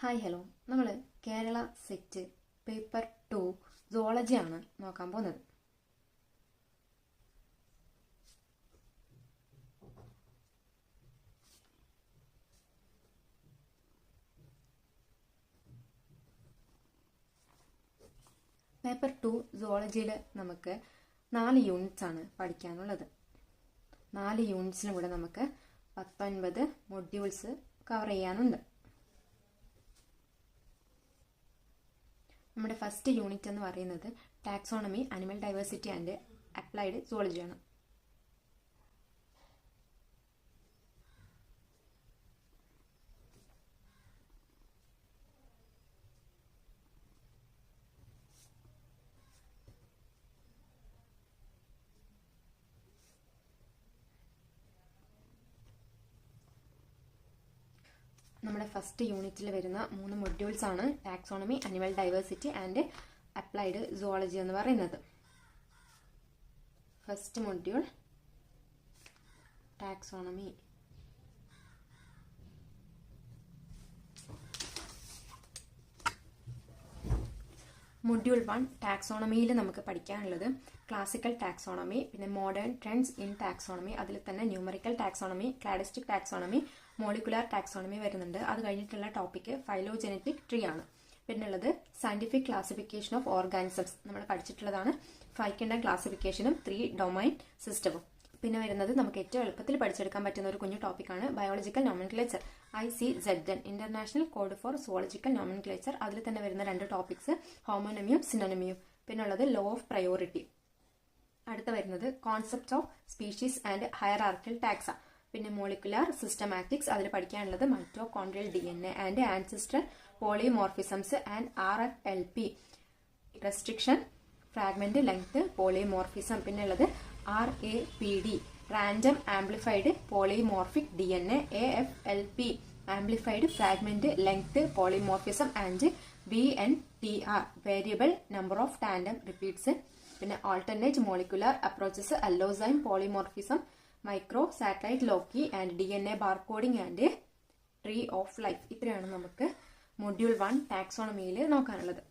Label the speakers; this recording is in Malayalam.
Speaker 1: ഹായ് ഹലോ, നമ്മൾ കേരള സെറ്റ് പേപ്പർ 2 സുവോളജിയാണ് നോക്കാൻ പോകുന്നത്. പേപ്പർ 2 സുവോളജിയിൽ നമുക്ക് 4 യൂണിറ്റ്സ് ആണ് പഠിക്കാനുള്ളത്. 4 യൂണിറ്റ്സിനും കൂടെ നമുക്ക് 19 മൊഡ്യൂൾസ് കവർ ചെയ്യാനുണ്ട്. നമ്മുടെ ഫസ്റ്റ് യൂണിറ്റ് എന്ന് പറയുന്നത് taxonomy, animal diversity and applied സുവോളജിയാണ്. നമ്മുടെ ഫസ്റ്റ് യൂണിറ്റിൽ വരുന്ന 3 മൊഡ്യൂൾസ് ആണ് taxonomy, animal diversity and applied zoology എന്ന് പറയുന്നത്. First module taxonomy. മൊഡ്യൂൾ 1 ടാക്സോണമിയിൽ നമുക്ക് പഠിക്കാനുള്ളത് ക്ലാസിക്കൽ ടാക്സോണമി, പിന്നെ മോഡേൺ ട്രെൻഡ്സ് ഇൻ ടാക്സോണമി, അതിൽ തന്നെ numerical taxonomy, cladistic taxonomy, molecular taxonomy വരുന്നുണ്ട്. അത് കഴിഞ്ഞിട്ടുള്ള ടോപ്പിക്ക് ഫൈലോജനറ്റിക് ട്രീ ആണ്. പിന്നുള്ളത് സയന്റിഫിക് ക്ലാസിഫിക്കേഷൻ ഓഫ് ഓർഗാനിസംസ്, നമ്മൾ പഠിച്ചിട്ടുള്ളതാണ്. 5 കിൻഡം ക്ലാസിഫിക്കേഷനും 3 ഡൊമൈൻ സിസ്റ്റവും. പിന്നെ വരുന്നത് നമുക്ക് ഏറ്റവും എളുപ്പത്തിൽ പഠിച്ചെടുക്കാൻ പറ്റുന്ന ഒരു കുഞ്ഞു ടോപ്പിക്കാണ് biological nomenclature, ICZN, international code for zoological nomenclature. അതിൽ തന്നെ വരുന്ന 2 ടോപ്പിക്സ് ഹോമോനമിയും സിനോണിമിയും. പിന്നുള്ളത് ലോ ഓഫ് പ്രയോറിറ്റി. അടുത്ത വരുന്നത് concept of species and hierarchical taxa. പിന്നെ മോളിക്കുലാർ സിസ്റ്റമാറ്റിക്സ്, അതിൽ പഠിക്കാനുള്ളത് mitochondrial DNA and ancestral polymorphisms and RFLP, restriction, fragment length, polymorphism. പിന്നെ ഉള്ളത് RAPD, random amplified polymorphic DNA, AFLP, amplified fragment length polymorphism and VNTR, variable number of tandem repeats. പിന്നെ alternate molecular approaches, allozyme polymorphism, micro satellite loci and DNA barcoding and tree of life. ഇത്രയാണ് നമുക്ക് മൊഡ്യൂൾ 1 ടാക്സോണമിയിൽ നോക്കാനുള്ളത്.